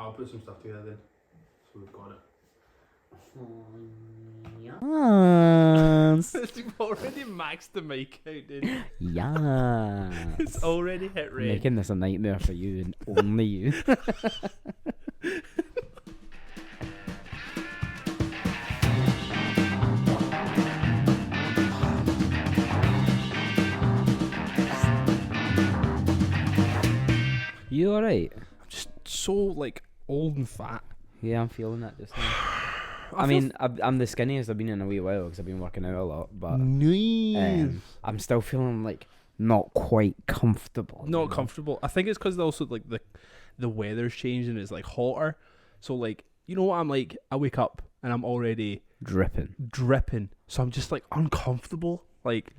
I'll put some stuff together then. So we've got it. Yes. You've already maxed the mic out, dude. Yes. It's already hit red. Making this a nightmare for you and only you. You alright? I'm just so like old and fat. Yeah, I'm feeling that just now. I mean, I'm the skinniest I've been in a wee while because I've been working out a lot, but I'm still feeling like not quite comfortable. Not comfortable. I think it's because also like the weather's changing. It's like hotter, so like you know what I'm like. I wake up and I'm already dripping. So I'm just like uncomfortable, like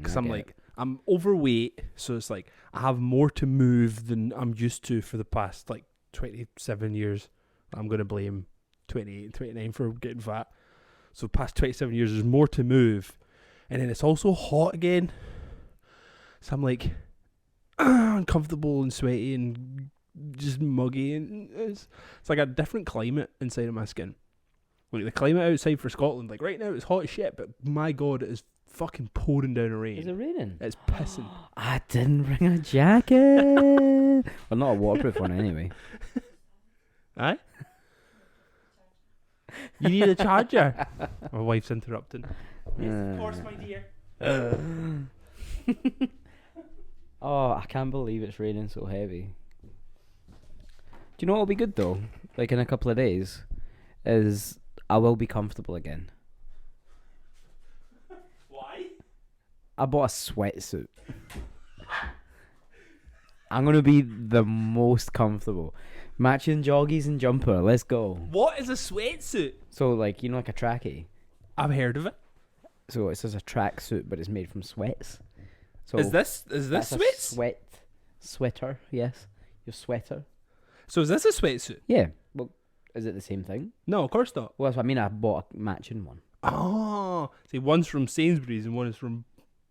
because I'm like I'm overweight. So it's like I have more to move than I'm used to for the past like 27 years. I'm gonna blame 28 and 29 for getting fat. So past 27 years, there's more to move, and then it's also hot again. So I'm like uncomfortable and sweaty and just muggy, and it's like a different climate inside of my skin. Like the climate outside for Scotland, like right now it's hot as shit, but my god, it is fucking pouring down rain. Is it raining? It's pissing. I didn't bring a jacket. Well, not a waterproof one anyway. Aye? You need a charger. My wife's interrupting. Yes, of course, my dear. Oh, I can't believe it's raining so heavy. Do you know what'll be good though? Like in a couple of days, is I will be comfortable again. Why? I bought a sweatsuit. I'm gonna be the most comfortable. Matching joggies and jumper. Let's go. What is a sweatsuit? So like you know like a trackie. I've heard of it. So it's just a tracksuit, but it's made from sweats. So Is this that's a sweats? Sweater? Yes, your sweater. So is this a sweatsuit? Yeah. Well, is it the same thing? No, of course not. Well, that's what I mean. I bought a matching one. Oh, see, one's from Sainsbury's and one is from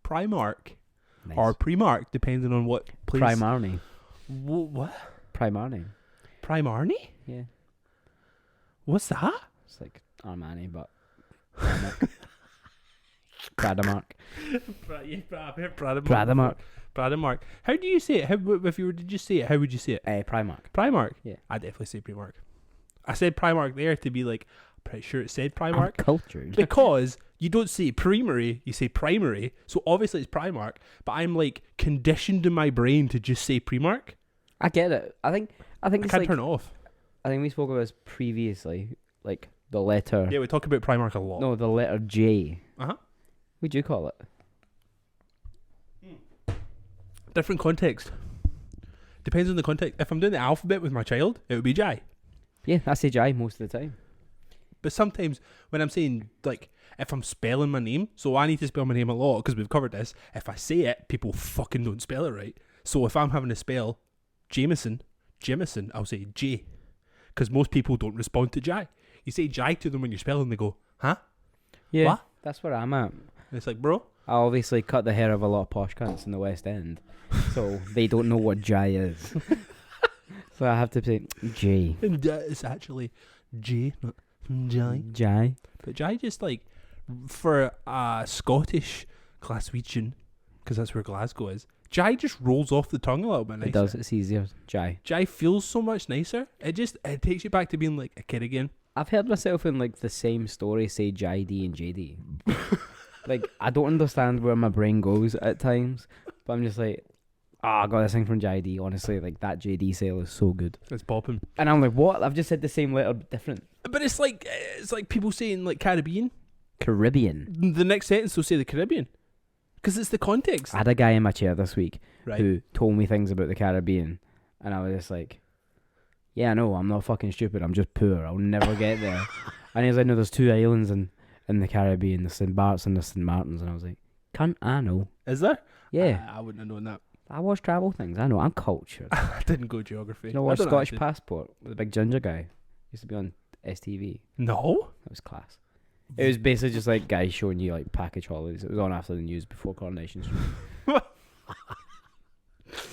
Primark Nice. or Primark, depending on what place. Primarni. What? Primarni. Primarni? Yeah. What's that? It's like Armani, but Primark. Pradamark. Pradamark. Primark. How do you say it? How, if you were to just say it, how would you say it? Primark. Primark? Yeah. I definitely say Primark. I said Primark there to be like, pretty sure it said I'm Primark. cultured. Because you don't say primary, you say primary. So obviously it's Primark. But I'm like conditioned in my brain to just say Primark. I get it. I think I it's can't like, turn it off. I think we spoke about this previously, like the letter. Yeah, we talk about Primark a lot. No, the letter J. Uh-huh. What'd you call it? Different context. Depends on the context. If I'm doing the alphabet with my child, it would be Jai. Yeah, I say J most of the time. But sometimes when I'm saying, like, if I'm spelling my name, so I need to spell my name a lot because we've covered this. If I say it, people fucking don't spell it right. So if I'm having to spell Jameson, I'll say J. Because most people don't respond to Jai. You say Jai to them when you're spelling, they go, huh? Yeah, What? that's where I'm at. And it's like, bro. I obviously cut the hair of a lot of posh cunts in the West End, so they don't know what J is. So I have to say J. And it's actually J, not Jai. J. But Jai just like, for a Scottish Glaswegian, because that's where Glasgow is, Jai just rolls off the tongue a little bit nicer. It does. It's easier. J. Jai feels so much nicer. It takes you back to being like a kid again. I've heard myself in like the same story say JD and JD. Like I don't understand where my brain goes at times, but I'm just like, I got this thing from JD. Honestly, like that JD sale is so good. It's popping. And I'm like, what? I've just said the same letter, but different. But it's like people saying like Caribbean. Caribbean. The next sentence will say the Caribbean. Because it's the context. I had a guy in my chair this week Right. who told me things about the Caribbean, and I was just like, yeah, no, I'm not fucking stupid. I'm just poor. I'll never get there. And he was like, no, there's two islands in the Caribbean, the St. Bart's and the St. Martin's. And I was like, cunt, I know. Is there? Yeah. I wouldn't have known that. I watch travel things. I know. I'm cultured. I didn't go geography. You know I what? don't Scottish actually. Passport with the big ginger guy used to be on STV. No. That was class. It was basically just like guys showing you like package holidays. It was on after the news before Coronation Street.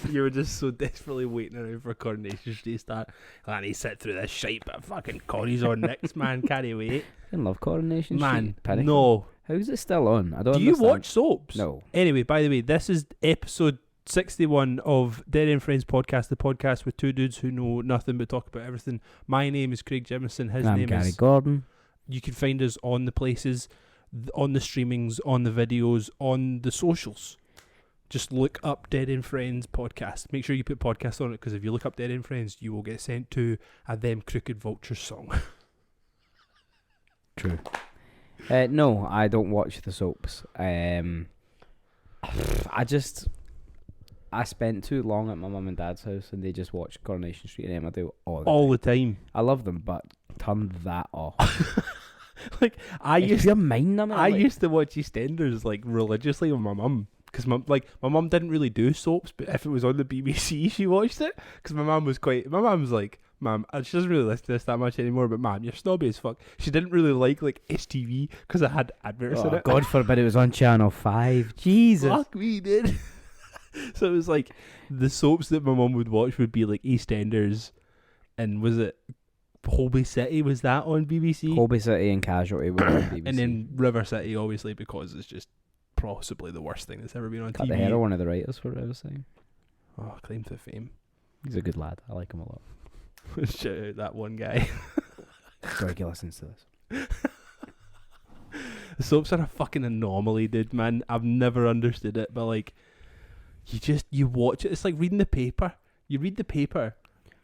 You were just so desperately waiting around for Coronation Street to start. And he sit through this shite, but fucking Connie's on next, man. Can't wait. I love Coronation Man, Street. no. How is it still on? I don't Do you understand. watch soaps? No. Anyway, by the way, this is episode 61 of Dead End Friends podcast, the podcast with two dudes who know nothing but talk about everything. My name is Craig Jemison. His I'm name Gary is... Gordon. You can find us on the places, on the streamings, on the videos, on the socials. Just look up Dead End Friends podcast. Make sure you put podcast on it, because if you look up Dead End Friends, you will get sent to a Them Crooked Vultures song. True. No, I don't watch the soaps. I spent too long at my mum and dad's house, and they just watched Coronation Street and Emmerdale all the time. I love them, but turn that off. Like I used to mind them. I used to watch EastEnders like religiously with my mum, because my mum didn't really do soaps, but if it was on the BBC, she watched it. Because my mum was like, Mum, she doesn't really listen to this that much anymore, but Mum, you're snobby as fuck. She didn't really like HTV because it had adverts in it. God forbid it was on Channel 5. Jesus. Fuck me, dude. So it was like the soaps that my mum would watch would be like EastEnders, and was it Holby City? Was that on BBC? Holby City and Casualty were on BBC. And then River City, obviously, because it's just possibly the worst thing that's ever been on Cut TV. the head of one of the writers for it, I was saying. Oh, claim to fame. He's a good lad. I like him a lot. Shout out that one guy. Sorry, he listens to this. The soaps are a fucking anomaly, dude, man. I've never understood it, but like, you watch it. It's like reading the paper. You read the paper.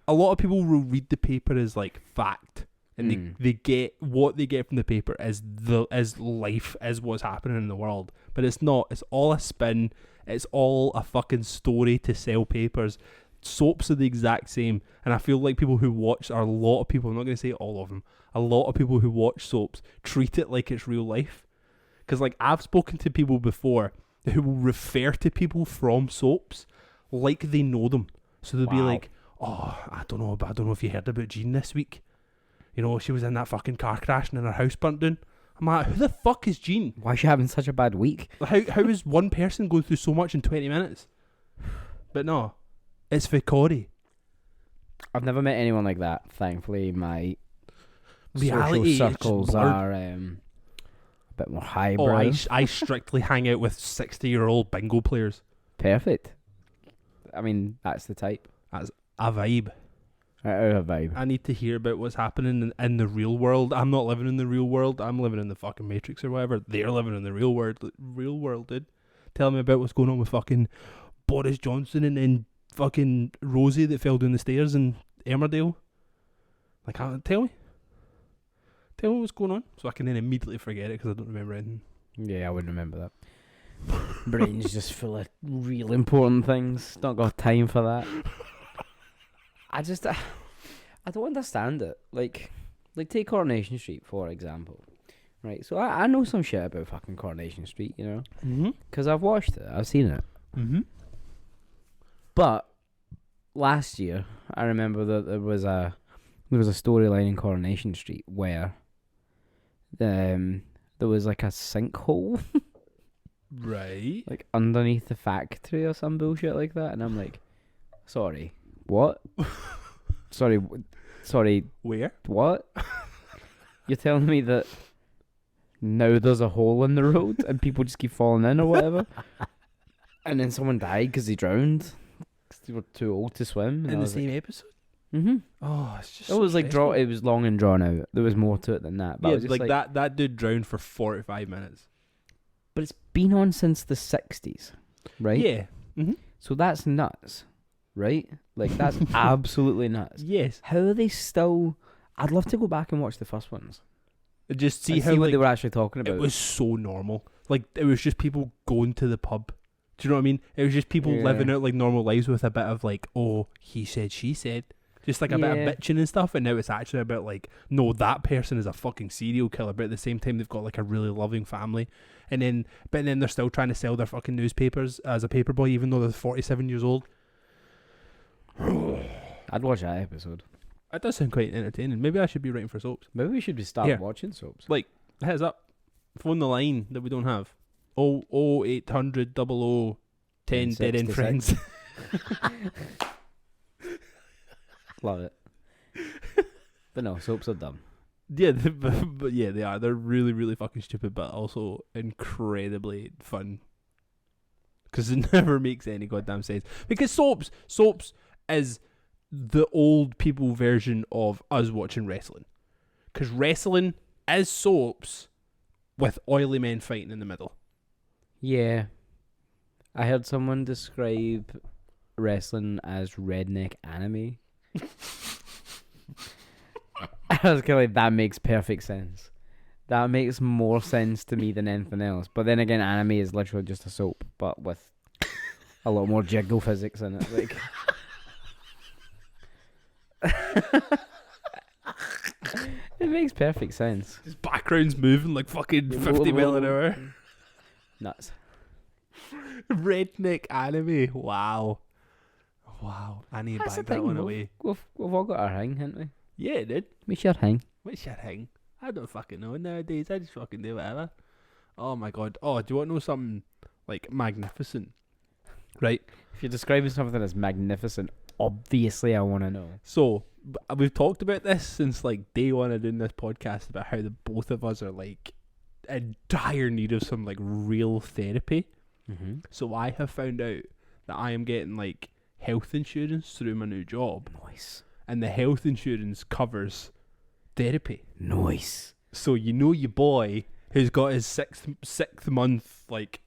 A lot of people will read the paper as like fact, and they get what they get from the paper as life, as what's happening in the world. But it's not. It's all a spin. It's all a fucking story to sell papers. Soaps are the exact same, and I feel like people who watch, or a lot of people, I'm not going to say all of them, a lot of people who watch soaps treat it like it's real life. Because like I've spoken to people before who will refer to people from soaps like they know them. So they'll be like, oh, I don't know if you heard about Jean this week. You know, she was in that fucking car crash and her house burnt down. I'm like, who the fuck is Jean? Why is she having such a bad week? How is one person going through so much in 20 minutes? But no, it's for Corey. I've never met anyone like that. Thankfully, my reality social circles are a bit more highbrow. Oh, I strictly hang out with 60-year-old bingo players. Perfect. I mean, that's the type. That's a vibe. A vibe. I need to hear about what's happening in the real world. I'm not living in the real world. I'm living in the fucking Matrix or whatever. They're living in the real world. Real world, dude. Tell me about what's going on with fucking Boris Johnson and then fucking Rosie that fell down the stairs in Emmerdale. Like, tell me what's going on, so I can then immediately forget it because I don't remember anything. Yeah, I wouldn't remember that. Brain's just full of real important things. Not got time for that. I don't understand it. Like take Coronation Street for example, right? So I know some shit about fucking Coronation Street, you know, because I've watched it, I've seen it. But last year, I remember that there was a storyline in Coronation Street where there was like a sinkhole, right? Like underneath the factory or some bullshit like that, and I'm like, sorry, what? sorry, where? What? You're telling me that now there's a hole in the road and people just keep falling in or whatever, and then someone died because they drowned because they were too old to swim in the same episode? Oh, it's just. It was like it was long and drawn out. There was more to it than that. But yeah, it was just like that dude drowned for 45 minutes. But it's been on since the 60s, right? Yeah. So that's nuts, right? Like that's absolutely nuts. Yes. How are they still? I'd love to go back and watch the first ones. Just see how what they were actually talking about. It was so normal. Like it was just people going to the pub. Do you know what I mean? It was just people living out like normal lives with a bit of like, oh, he said, she said. Just like a bit of bitching and stuff, and now it's actually about like, no, that person is a fucking serial killer, but at the same time they've got like a really loving family, but then they're still trying to sell their fucking newspapers as a paperboy, even though they're 47 years old. I'd watch that episode. That does sound quite entertaining. Maybe I should be writing for soaps. Maybe we should be starting watching soaps. Like, heads up, phone the line that we don't have. 0800 00 10 Dead End Friends. Love it. But no, soaps are dumb. Yeah, but yeah, they are. They're really, really fucking stupid, but also incredibly fun. Because it never makes any goddamn sense. Because soaps is the old people version of us watching wrestling. Because wrestling is soaps with oily men fighting in the middle. Yeah. I heard someone describe wrestling as redneck anime. I was kind of like, that makes perfect sense. That makes more sense to me than anything else. But then again, anime is literally just a soap, but with a lot more jiggle physics in it. Like, it makes perfect sense. His background's moving like fucking 50 mile an hour. Nuts. Redneck anime. Wow. I need to That's back the that thing, one we've- away. We've all got our hang, haven't we? Yeah, dude. What's your hang? What's your thing? I don't fucking know nowadays. I just fucking do whatever. Oh my god. Oh, do you want to know something like magnificent? Right. If you're describing something as magnificent, obviously I want to know. So we've talked about this since like day one of doing this podcast about how the both of us are like in dire need of some like real therapy. Mm-hmm. So I have found out that I am getting like health insurance through my new job, Nice. and the health insurance covers therapy. Nice. So you know your boy who's got his sixth month like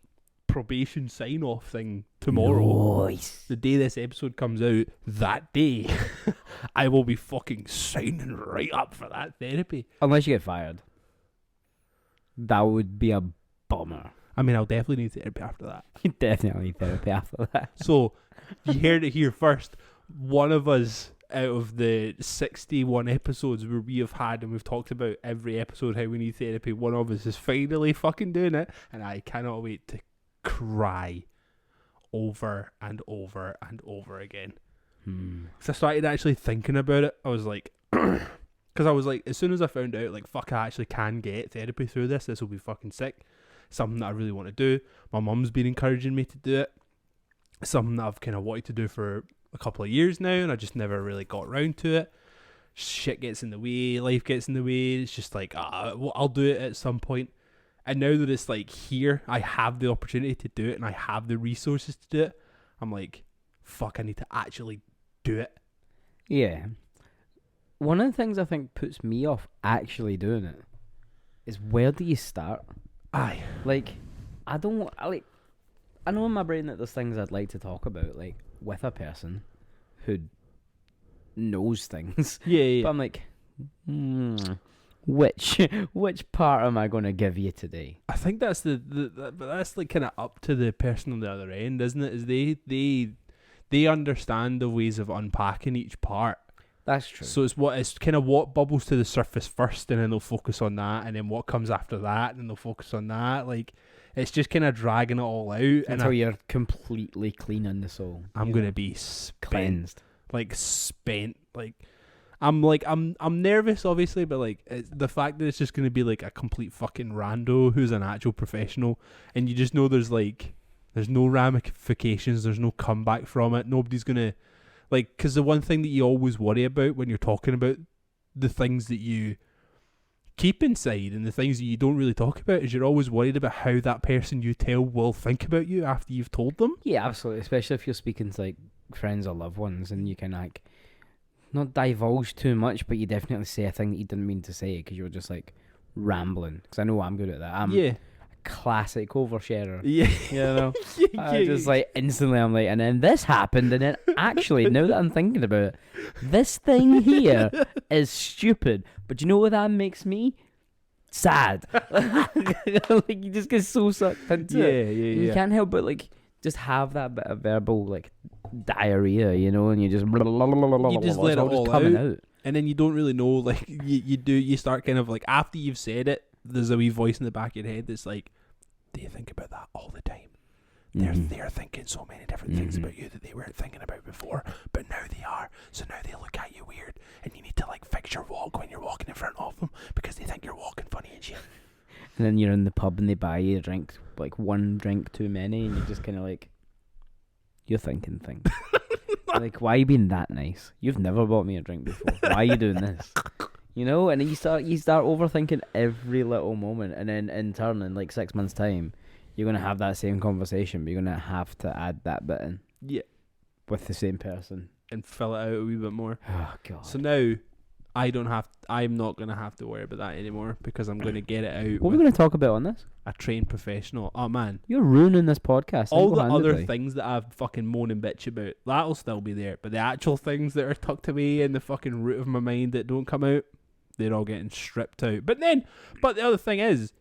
probation sign off thing tomorrow. Nice. The day this episode comes out, that day, I will be fucking signing right up for that therapy. Unless you get fired. That would be a bummer. I mean, I'll definitely need therapy after that. You definitely need therapy after that. So, you heard it here first. One of us out of the 61 episodes where we have had, and we've talked about every episode how we need therapy, one of us is finally fucking doing it, and I cannot wait to cry over and over and over again. So I started actually thinking about it. I was like, because I was like, as soon as I found out, like, fuck, I actually can get therapy through this will be fucking sick. Something that I really want to do. My mum's been encouraging me to do it. Something that I've kind of wanted to do for a couple of years now, and I just never really got around to it. Shit gets in the way, life gets in the way. It's just like, well, I'll do it at some point. And now that it's like here, I have the opportunity to do it, and I have the resources to do it. I'm like, fuck, I need to actually do it. Yeah. One of the things I think puts me off actually doing it is, where do you start? Aye. Like, I know in my brain that there's things I'd like to talk about, like, with a person who knows things. Yeah. But I'm like, which part am I going to give you today? I think that's but that's like kind of up to the person on the other end, isn't it? Is they understand the ways of unpacking each part. That's true. So it's kind of what bubbles to the surface first, and then they'll focus on that, and then what comes after that, and they'll focus on that. Like, it's just kind of dragging it all out until you're completely clean in the soul. I'm gonna be spent, cleansed, spent. Like, I'm nervous, obviously, but like it's the fact that it's just gonna be like a complete fucking rando who's an actual professional, and you just know there's no ramifications, there's no comeback from it. Nobody's gonna. Like, because the one thing that you always worry about when you're talking about the things that you keep inside and the things that you don't really talk about is you're always worried about how that person you tell will think about you after you've told them. Yeah, absolutely. Especially if you're speaking to like friends or loved ones, and you can like not divulge too much, but you definitely say a thing that you didn't mean to say because you were just like rambling. Because I know I'm good at that. I'm a classic oversharer. Yeah. You know? I just like instantly I'm like, and then this happened, and then actually now that I'm thinking about it, this thing here is stupid. But you know what that makes me? Sad. Like, you just get so sucked into it. Yeah. You can't help but like just have that bit of verbal like diarrhea, you know, and you just let it all coming out. And then you don't really know, like, you start kind of like, after you've said it, there's a wee voice in the back of your head that's like, do you think about that all the time? They're thinking so many different things about you that they weren't thinking about before, but now they are. So now they look at you weird, and you need to like fix your walk when you're walking in front of them because they think you're walking funny and shit. And then you're in the pub and they buy you a drink, like one drink too many, and you're just kind of like, you're thinking things. Like, why are you being that nice? You've never bought me a drink before. Why are you doing this? You know, and then you start overthinking every little moment, and then in turn, in like 6 months' time, you're gonna have that same conversation, but you're gonna have to add that bit in. Yeah. With the same person. And fill it out a wee bit more. Oh god. So now I'm not gonna have to worry about that anymore because I'm gonna get it out. What are we gonna talk about on this? A trained professional. Oh man. You're ruining this podcast. All the other things that I've fucking moan and bitch about, that'll still be there. But the actual things that are tucked away in the fucking root of my mind that don't come out, they're all getting stripped out. But the other thing is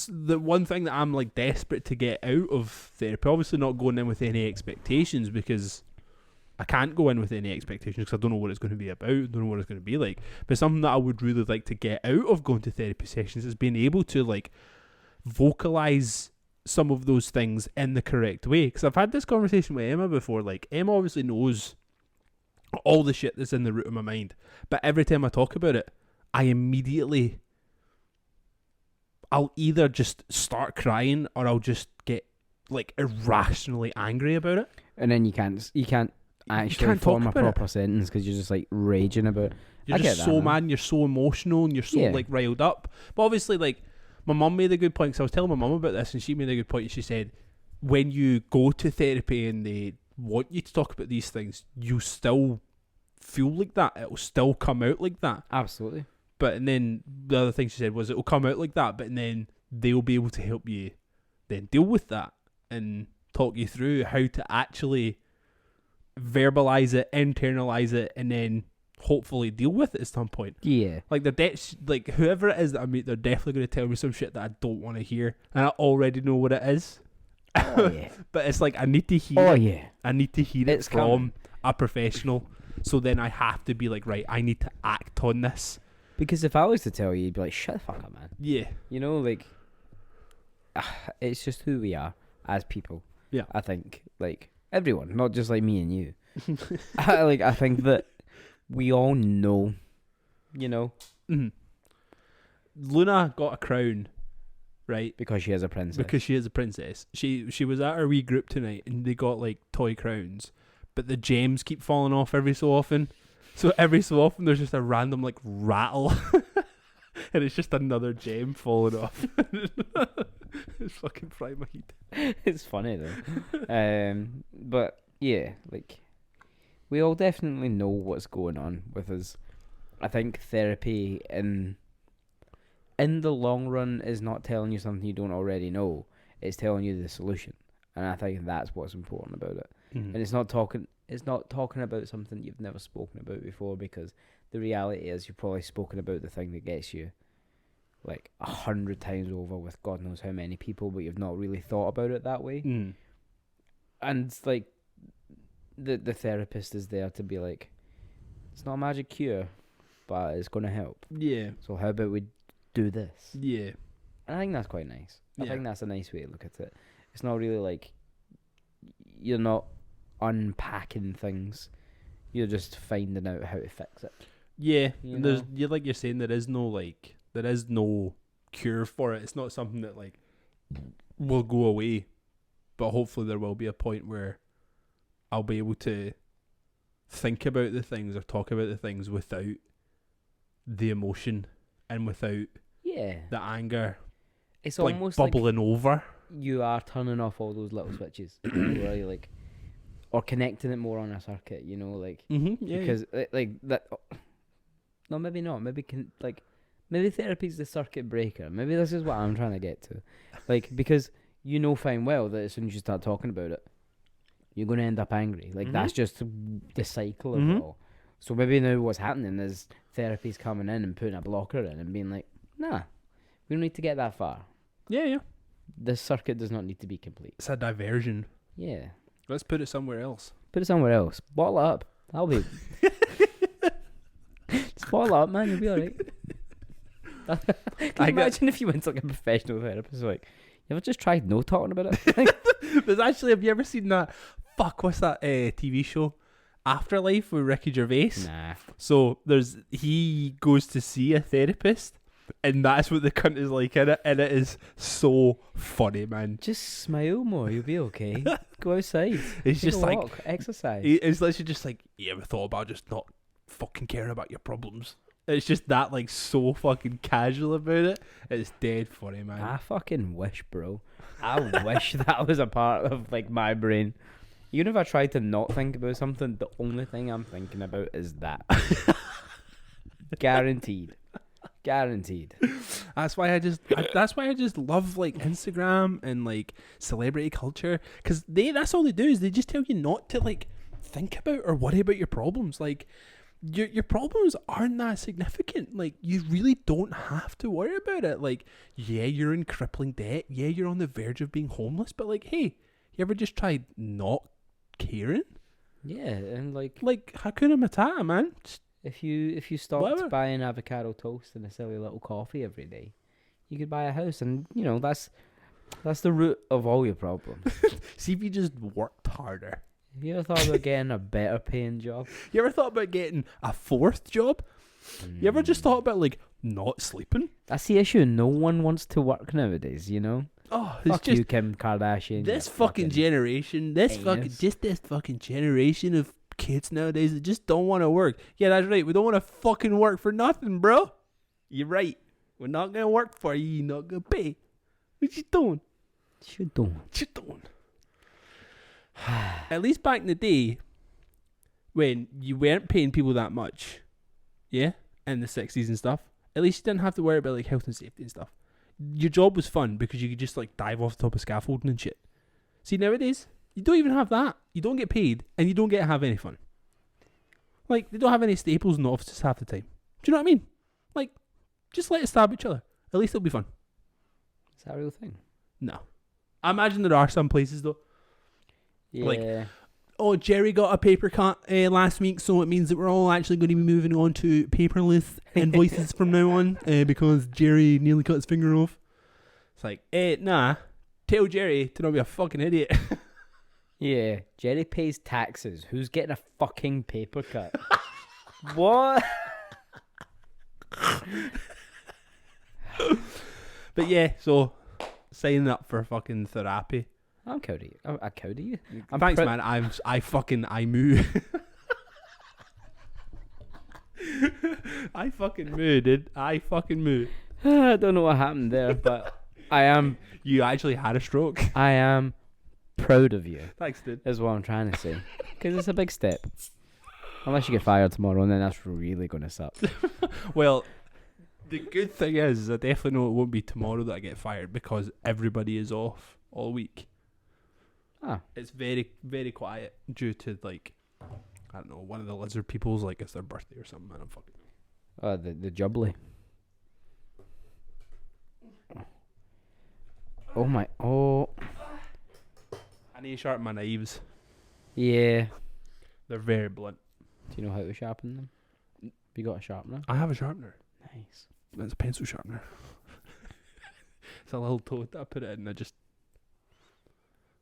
the one thing that I'm like desperate to get out of therapy, obviously not going in with any expectations because I can't go in with any expectations because I don't know what it's going to be about, don't know what it's going to be like. But something that I would really like to get out of going to therapy sessions is being able to like vocalize some of those things in the correct way. Because I've had this conversation with Emma before. Like, Emma obviously knows all the shit that's in the root of my mind, but every time I talk about it, I'll either just start crying or I'll just get like irrationally angry about it. And then you can't actually form a proper sentence because you're just like raging about it. You're just so mad and you're so emotional and you're so like riled up. But obviously, like, my mum made a good point because I was telling my mum about this and she made a good point and she said when you go to therapy and they want you to talk about these things, you still feel like that. It'll still come out like that. Absolutely. And then the other thing she said was it'll come out like that, but then they'll be able to help you then deal with that and talk you through how to actually verbalize it, internalize it, and then hopefully deal with it at some point. Yeah. Like like whoever it is that I meet, they're definitely going to tell me some shit that I don't want to hear, and I already know what it is. Oh yeah. But it's like I need to hear. Oh it. yeah. I need to hear it from a professional. So then I have to be like, right, I need to act on this. Because if I was to tell you, you'd be like, shut the fuck up, man. Yeah. You know, like, it's just who we are as people. Yeah. I think, like, everyone, not just like me and you. I think that we all know, you know. Mm-hmm. Luna got a crown, right? Because she is a princess. Because she is a princess. She was at our wee group tonight and they got like toy crowns, but the gems keep falling off every so often. So every so often there's just a random like rattle and it's just another gem falling off. It's fucking fried my head. It's funny though. But yeah, like we all definitely know what's going on with us. I think therapy in the long run is not telling you something you don't already know. It's telling you the solution. And I think that's what's important about it. Mm-hmm. And it's not talking about something you've never spoken about before, because the reality is you've probably spoken about the thing that gets you like 100 times over with God knows how many people, but you've not really thought about it that way. Mm. And it's like the therapist is there to be like, it's not a magic cure, but it's going to help. Yeah. So how about we do this? Yeah. And I think that's quite nice. I think that's a nice way to look at it. It's not really like you're not unpacking things. You're just finding out how to fix it. Yeah. You're saying there is no cure for it. It's not something that like will go away. But hopefully there will be a point where I'll be able to think about the things or talk about the things without the emotion and without the anger. It's like almost bubbling like over. You are turning off all those little switches, where you like, or connecting it more on a circuit. You know, like because like that. No, maybe not. Maybe maybe therapy's the circuit breaker. Maybe this is what I'm trying to get to, like because you know fine well that as soon as you start talking about it, you're going to end up angry. Like that's just the cycle of it all. So maybe now what's happening is therapy's coming in and putting a blocker in and being like, nah, we don't need to get that far. Yeah. This circuit does not need to be complete. It's a diversion. Yeah. Let's put it somewhere else. Bottle it up. That'll be... Just bottle it up, man. You'll be alright. Can you imagine if you went to like a professional therapist, like, you ever just tried no talking about it? There's actually, have you ever seen that? What's that TV show? Afterlife with Ricky Gervais? Nah. So he goes to see a therapist And that's what the cunt is like in it, and it is so funny, man. Just smile more, you'll be okay. Go outside. It's Take just a like walk, exercise. it's literally just like, you ever thought about just not fucking caring about your problems? It's just that, like, so fucking casual about it. It's dead funny, man. I fucking wish, bro. I wish that was a part of like my brain. Even if I tried to not think about something, the only thing I'm thinking about is that. Guaranteed. That's why I just love like Instagram and like celebrity culture, because that's all they do is they just tell you not to like think about or worry about your problems. Like your problems aren't that significant. Like you really don't have to worry about it. Like, yeah, you're in crippling debt. Yeah, you're on the verge of being homeless. But like, hey, you ever just tried not caring? Yeah, and like Hakuna Matata, man. Just if you stopped whatever. buying avocado toast and a silly little coffee every day, you could buy a house, and you know that's the root of all your problems. See if you just worked harder. Have you ever thought about getting a better paying job? You ever thought about getting a fourth job? You ever just thought about like not sleeping? That's the issue. No one wants to work nowadays, you know? Oh, it's Fuck just you, Kim Kardashian. this you fucking generation. This fucking generation of kids nowadays that just don't want to work. Yeah, that's right. We don't want to fucking work for nothing, bro. You're right. We're not gonna work for you. You're not gonna pay. What you doing? What you doing? What you doing? At least back in the day, when you weren't paying people that much, yeah, in the 60s and stuff, at least you didn't have to worry about like health and safety and stuff. Your job was fun because you could just like dive off the top of scaffolding and shit. See, nowadays, you don't even have that. You don't get paid and you don't get to have any fun. Like, they don't have any staples in the offices half the time. Do you know what I mean? Like, just let us stab each other. At least it'll be fun. Is that a real thing? No. I imagine there are some places though. Yeah. Like, oh, Jerry got a paper cut last week, so it means that we're all actually going to be moving on to paperless invoices from now on because Jerry nearly cut his finger off. It's like, nah, tell Jerry to not be a fucking idiot. Yeah, Jerry pays taxes. Who's getting a fucking paper cut? What? But yeah, so signing up for fucking therapy. I'm proud of you. I'm proud of you. Thanks, man. I moo. I fucking moo, dude. I fucking moo. I don't know what happened there, but I am. You actually had a stroke. I am proud of you. Thanks, dude. Is what I'm trying to say. Because it's a big step. Unless you get fired tomorrow, and then that's really going to suck. Well, the good thing is I definitely know it won't be tomorrow that I get fired because everybody is off all week. Ah. It's very, very quiet due to like, I don't know, one of the lizard people's like it's their birthday or something, and I'm fucking. The jubbly. Oh my. Oh. I need to sharpen my knives. Yeah. They're very blunt. Do you know how to sharpen them? Have you got a sharpener? I have a sharpener. Nice. It's a pencil sharpener. It's a little toad that I put it in and I just.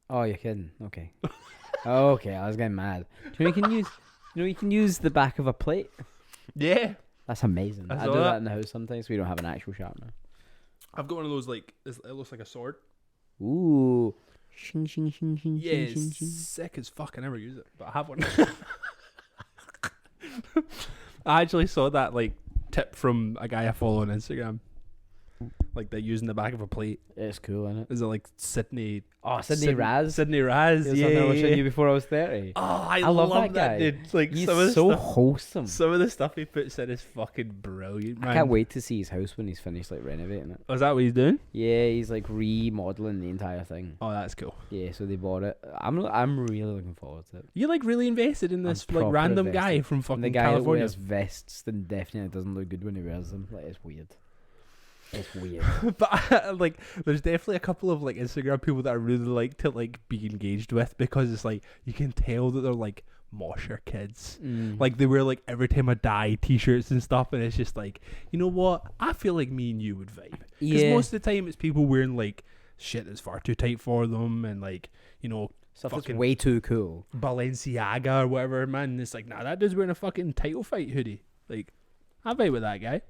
Oh, you're kidding. Okay. Okay, I was getting mad. Do you know you can use the back of a plate? Yeah. That's amazing. I do that in the house sometimes. We don't have an actual sharpener. I've got one of those like it looks like a sword. Ooh. Shing, shing, shing, shing, Yeah, shing, it's shing, shing. sick as fuck. I never use it, but I have one. I actually saw that like tip from a guy I follow on Instagram. Like they're using the back of a plate. It's cool, isn't it? Is it like Sydney? Oh, Sydney Raz. Sydney Raz. Yeah, I was showing you before I was 30. Oh, I love love that guy. dude. Like He's some of the so stuff, wholesome. some of the stuff he puts in is fucking brilliant, man. I can't wait to see his house when he's finished like renovating it. Oh, is that what he's doing? Yeah, he's like remodeling the entire thing. Oh, that's cool. Yeah, so they bought it. I'm really looking forward to it. You like really invested in this I'm like proper random invested. guy from And fucking the guy California. who wears vests then definitely doesn't look good when he wears them. Like, it's weird. It's weird. But like, there's definitely a couple of like Instagram people that I really like to like be engaged with because it's like you can tell that they're like mosher kids. Like they wear like every time I die t-shirts and stuff, and it's just like, you know what? I feel like me and you would vibe. Because Yeah. most of the time it's people wearing like shit that's far too tight for them, and like, you know, Stuff that's fucking way too cool. Balenciaga or whatever. Man, it's like, nah, that dude's wearing a fucking title fight hoodie. Like, I vibe with that guy.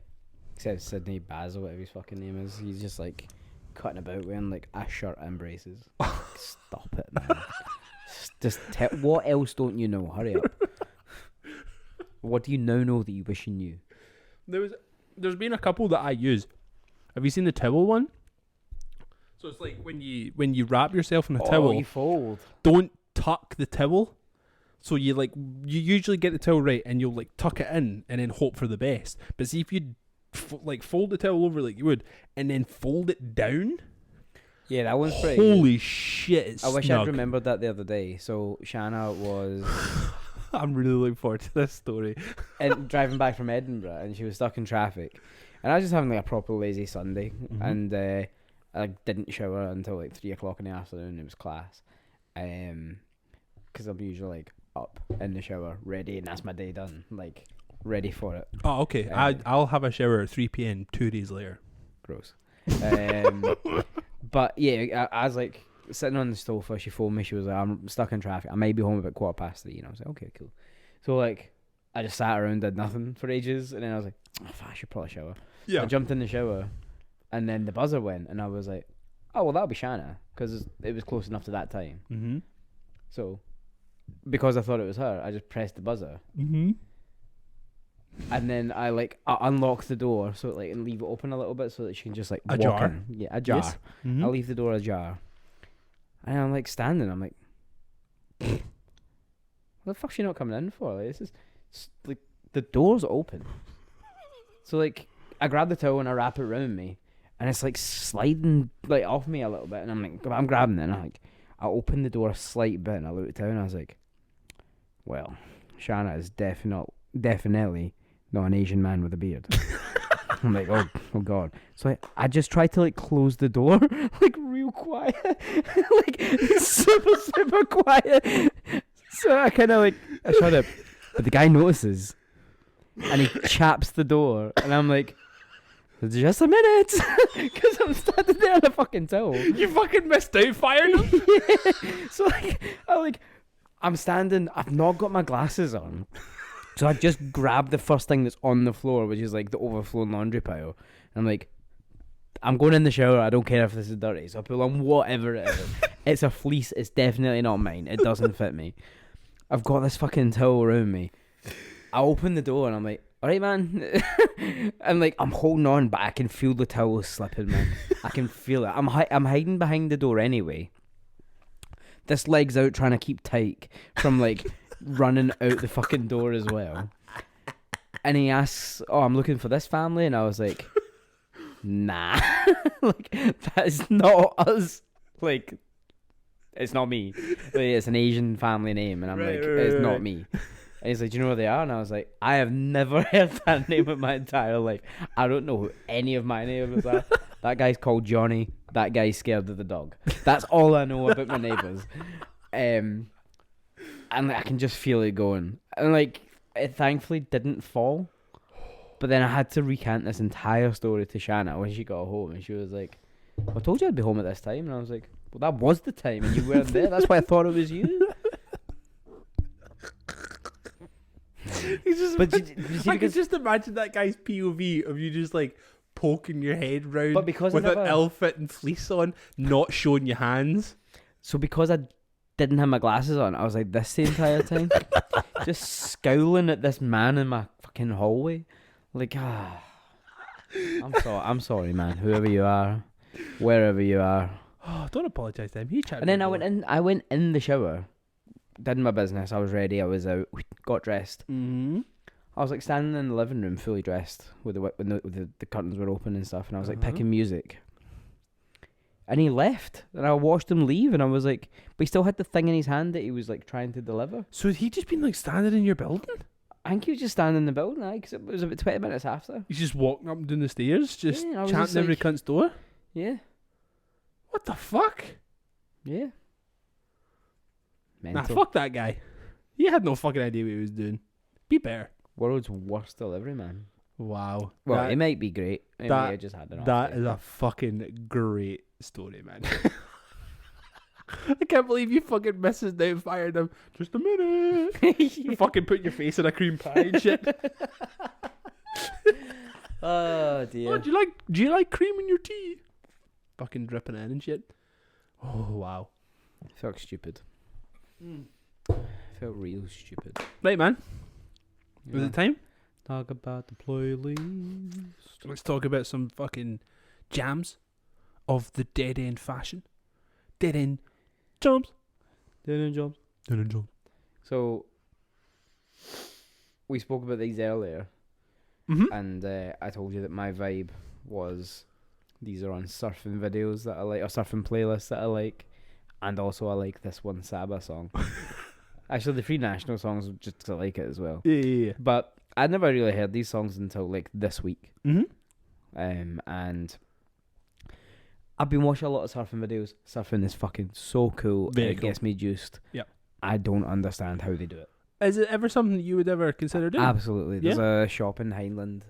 except Sydney Basil, whatever his fucking name is. He's just like cutting about wearing like a shirt and braces. Stop it, man. Just what else don't you know? Hurry up. What do you now know that you wish you knew? There's been a couple that I use. Have you seen the towel one? So it's like when you wrap yourself in a towel, you fold. Don't tuck the towel. So you usually get the towel right, and you'll like tuck it in and then hope for the best. But see if you fold the towel over like you would, and then fold it down. Yeah, that one's pretty. Holy shit! It's I wish snug. I'd remembered that the other day. So Shanna was. I'm really looking forward to this story. And driving back from Edinburgh, and she was stuck in traffic, and I was just having like a proper lazy Sunday, and I didn't shower until like 3 o'clock in the afternoon. It was class, because I'm usually like up in the shower, ready, and that's my day done, like ready for it. Oh, okay. I'll have a shower at 3 p.m. 2 days later. Gross. But yeah, I was like sitting on the sofa. She phoned me. She was like, "I'm stuck in traffic. I may be home about 3:15." And I was like, "Okay, cool." So like, I just sat around, did nothing for ages, and then I was like, "Oh, I should probably shower." Yeah. I jumped in the shower, and then the buzzer went, and I was like, "Oh well, that'll be Shanna," because it was close enough to that time. Mm-hmm. So, because I thought it was her, I just pressed the buzzer. Mm-hmm. And then I unlock the door and leave it open a little bit so that she can just like walk Ajar. in. Yeah, ajar. Yes. Mm-hmm. I'll leave the door ajar. And I'm like standing. I'm like, what the fuck's she not coming in for? Like, this is like the door's open. So like I grab the towel and I wrap it around me, and it's like sliding like off me a little bit. And I'm like, I'm grabbing it. And I open the door a slight bit and I look down. And I was like, well, Shanna is definitely not an Asian man with a beard. I'm like, oh god. So I just tried to like close the door like real quiet, like super quiet. So I kind of like I shut up, but the guy notices, and he chaps the door, and I'm like, just a minute, because I'm standing there on a fucking towel. You fucking missed out, fired him. Yeah. So I'm standing. I've not got my glasses on. So I just grabbed the first thing that's on the floor, which is like the overflowing laundry pile. And I'm like, I'm going in the shower. I don't care if this is dirty. So I pull on whatever it is. It's a fleece. It's definitely not mine. It doesn't fit me. I've got this fucking towel around me. I open the door and I'm like, all right, man. And like, I'm holding on, but I can feel the towel slipping, man. I can feel it. I'm hiding behind the door anyway. This leg's out trying to keep tight from like... running out the fucking door as well. And he asks, "Oh, I'm looking for this family," and I was like, "Nah." Like, that is not us. Like, it's not me. Like, it's an Asian family name, and I'm it's not me. And he's like, "Do you know where they are?" And I was like, "I have never heard that name in my entire life. I don't know who any of my neighbours are. That guy's called Johnny. That guy's scared of the dog. That's all I know about my neighbours." And I can just feel it going. And like, it thankfully didn't fall. But then I had to recant this entire story to Shanna when she got home. And she was like, I told you I'd be home at this time. And I was like, well, that was the time. And you weren't there. That's why I thought it was you. I can just imagine that guy's POV of you just like poking your head round with an ill-fitting fleece on, not showing your hands. So because I didn't have my glasses on, I was like this the entire time, just scowling at this man in my fucking hallway, like I'm sorry, man, whoever you are, wherever you are. Oh, don't apologise to him. He chatted. And then I went in the shower, did my business. I was ready. I was out, got dressed. Mm-hmm. I was like standing in the living room, fully dressed, with the curtains were open and stuff, and I was like picking music. And he left, and I watched him leave, and I was like, but he still had the thing in his hand that he was like trying to deliver. So had he just been like standing in your building? I think he was just standing in the building, because it was about 20 minutes after. He's just walking up and down the stairs, just chanting just every cunt's door? Yeah. What the fuck? Yeah. Mental. Nah, fuck that guy. He had no fucking idea what he was doing. Be better. World's worst delivery man. Wow. Well, it might be great. It may have just had an off That day. is a fucking great story, man. I can't believe you fucking misses now fired him. Just a minute. You fucking put your face in a cream pie and shit. Oh dear. Oh, do you like cream in your tea? Fucking dripping in and shit. Oh wow. Felt stupid. Felt real stupid. Right, man. Yeah. Is it time? Talk about the playlist. Let's talk about some fucking jams of the dead end fashion. Dead end jumps. Dead end jobs. Dead end jumps. So we spoke about these earlier, and I told you that my vibe was these are on surfing videos that I like, or surfing playlists that I like, and also I like this one Saba song. Actually, the Free National songs just 'cause I like it as well. Yeah. But I'd never really heard these songs until like this week. And I've been watching a lot of surfing videos. Surfing is fucking so cool. It gets me juiced. Yep. I don't understand how they do it. Is it ever something that you would ever consider doing? Absolutely. There's a shop in Highland.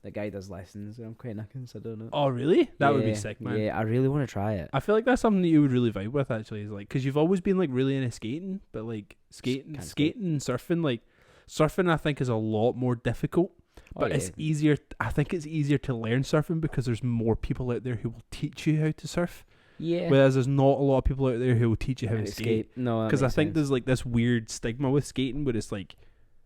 The guy does lessons, and I'm kind of considering it. Oh, really? That would be sick, man. Yeah, I really want to try it. I feel like that's something that you would really vibe with, actually. Is like, because you've always been like really into skating, but like skating and surfing, like surfing, I think is a lot more difficult. But it's easier. I think it's easier to learn surfing because there's more people out there who will teach you how to surf. Yeah. Whereas there's not a lot of people out there who will teach you how to skate. No, because I think there's like this weird stigma with skating, where it's like,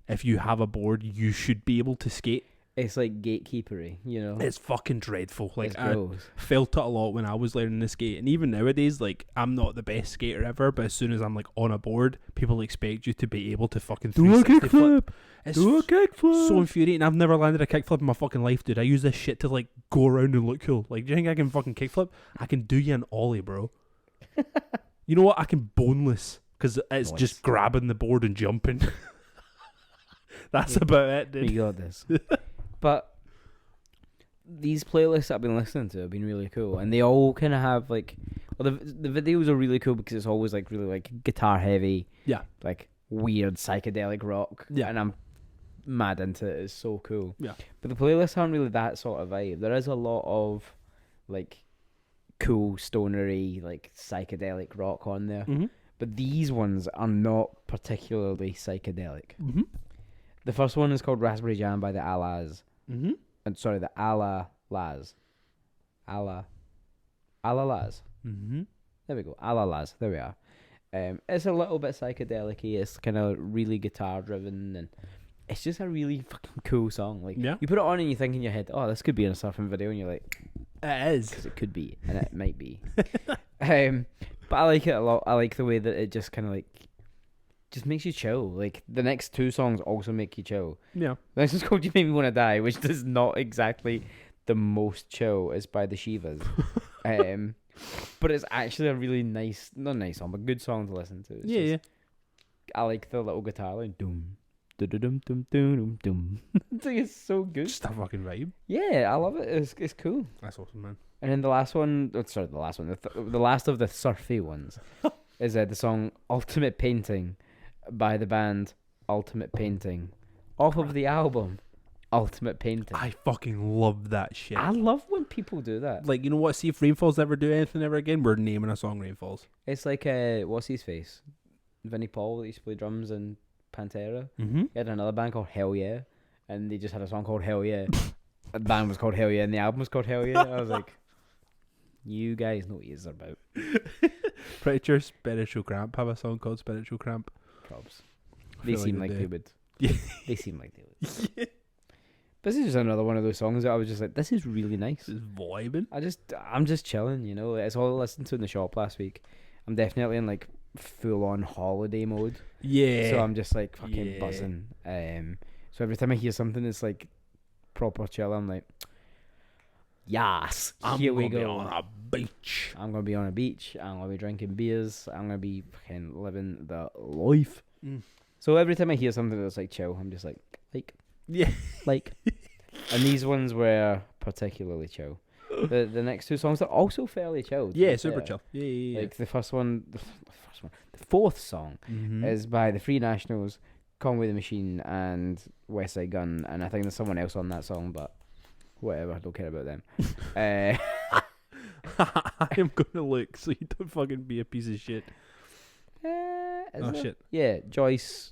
if you have a board, you should be able to skate. It's like gatekeepery, you know. It's fucking dreadful. Like, I gross. felt it a lot when I was learning to skate, and even nowadays, like, I'm not the best skater ever, but as soon as I'm like on a board, people expect you to be able to fucking do a kickflip. Do a kickflip. So infuriating. I've never landed a kickflip in my fucking life, dude. I use this shit to like go around and look cool. Like, do you think I can fucking kickflip? I can do you an ollie, bro. You know what? I can boneless because it's just grabbing the board and jumping. That's about it, dude. We got this. But these playlists I've been listening to have been really cool, and they all kind of have like, well, the videos are really cool because it's always like really like guitar heavy, like weird psychedelic rock, and I'm mad into it. It's so cool. Yeah. But the playlists aren't really that sort of vibe. There is a lot of like cool stonery, like psychedelic rock on there, but these ones are not particularly psychedelic. The first one is called Raspberry Jam by the Alaz. And sorry, the Alalaz. Alalaz. There we go. Alalaz. There we are. It's a little bit psychedelic-y. It's kind of really guitar driven, and it's just a really fucking cool song. Like, you put it on and you think in your head, oh, this could be in a surfing video, and you're like, it is, because it could be, and it might be. But I like it a lot. I like the way that it just kind of like just makes you chill. Like, the next two songs also make you chill. Yeah. The next one's called You Made Me Wanna Die, which is not exactly the most chill. It's by the Shivas. But it's actually a really nice, not nice song, but good song to listen to. It's I like the little guitar line. Doom. It's so good. Just a fucking vibe. Yeah, I love it. It's cool. That's awesome, man. And then the last one, the last of the surfy ones is the song Ultimate Painting by the band Ultimate Painting, off of the album Ultimate Painting. I fucking love that shit. I love when people do that. Like, you know what? See if Rainfalls ever do anything ever again, we're naming a song Rainfalls. It's like what's his face? Vinnie Paul that used to play drums in Pantera. He had another band called Hell Yeah, and they just had a song called Hell Yeah. The band was called Hell Yeah, and the album was called Hell Yeah. I was like, you guys know what you're about. Pretty sure Spiritual Cramp have a song called Spiritual Cramp. Probs. They seem like they would. They seem like they would. Yeah. This is just another one of those songs that I was just like, this is really nice. This is vibing. I'm just chilling, you know. It's all I listened to in the shop last week. I'm definitely in like full on holiday mode. Yeah. So I'm just like fucking buzzing. So every time I hear something that's like proper chill, I'm like, yes, here we go. I'm gonna be on a beach. I'm gonna be on a beach. I'm gonna be drinking beers. I'm gonna be fucking living the life. So every time I hear something that's like chill, I'm just like, like. And these ones were particularly chill. The next two songs are also fairly chill. Yeah, super chill. Yeah. Like the fourth song is by the Free Nationals, Conway the Machine, and West Side Gun, and I think there's someone else on that song, but whatever, I don't care about them. I am gonna look so you don't fucking be a piece of shit. Shit. Yeah, Joyce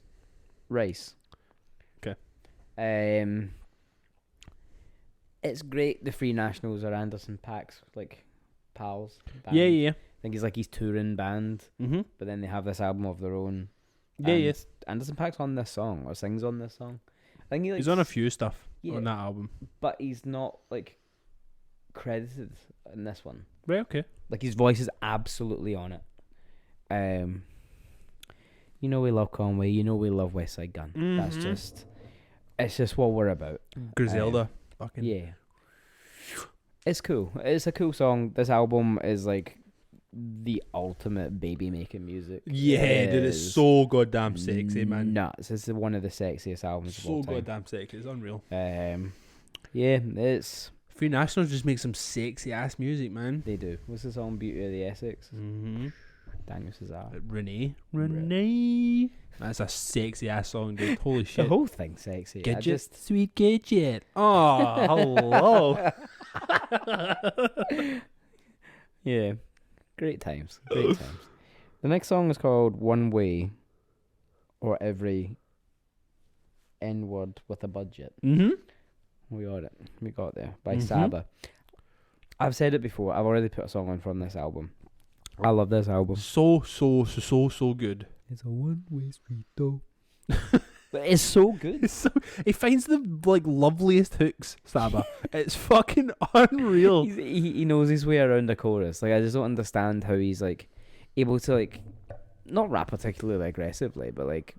Rice. Okay. It's great. The Free Nationals are Anderson .Paak's like pals. Band. Yeah. I think he's like his touring band, Mm-hmm. but then they have this album of their own. Yeah, and yeah. Anderson .Paak's on this song or sings on this song. I think He's on a few stuff Yeah. on that album. but he's not like credited in this one. Right, okay. Like his voice is absolutely on it. You know we love Conway. You know we love West Side Gun. That's Mhm. it's just what we're about. Griselda. Fucking Yeah, it's cool. It's a cool song. This album is like the ultimate baby making music. Yeah, dude, it's is so goddamn sexy, man. Nuts. It's one of the sexiest albums of all So time. goddamn sexy. It's unreal. Yeah, it's Free Nationals just make some sexy ass music, man. they do. What's the song? Beauty of the Essex. Mm-hmm. Daniel Cesar. Renee. That's a sexy ass song, dude. Holy The shit. whole thing's sexy. Gidget, sweet Gidget. Oh, hello. Yeah, great times. Great times. The next song is called One Way, or Every N-Word with a Budget. Mm-hmm. We got it. We got there. By Mhm. Saba. I've said it before. I've already put a song on from this album. I love this album. So good. It's a one-way street though. But it's so good. It's so, he finds the like loveliest hooks, Saba. It's fucking unreal. He knows his way around the chorus. Like I just don't understand how he's like able to like not rap particularly aggressively, but like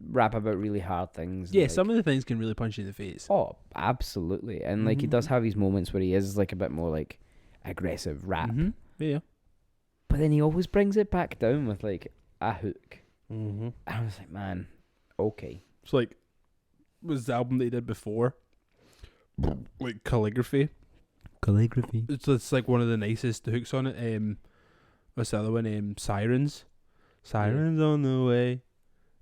rap about really hard things. Yeah, like, some of the things can really punch you in the face. Oh, absolutely. And like he does have these moments where he is like a bit more like aggressive rap. Mm-hmm. Yeah. But then he always brings it back down with like a hook. Mm-hmm. And I was like, man, okay. It's like was the album they did before, like Calligraphy. It's like one of the nicest hooks on it. What's the other one? Sirens. Sirens on the way.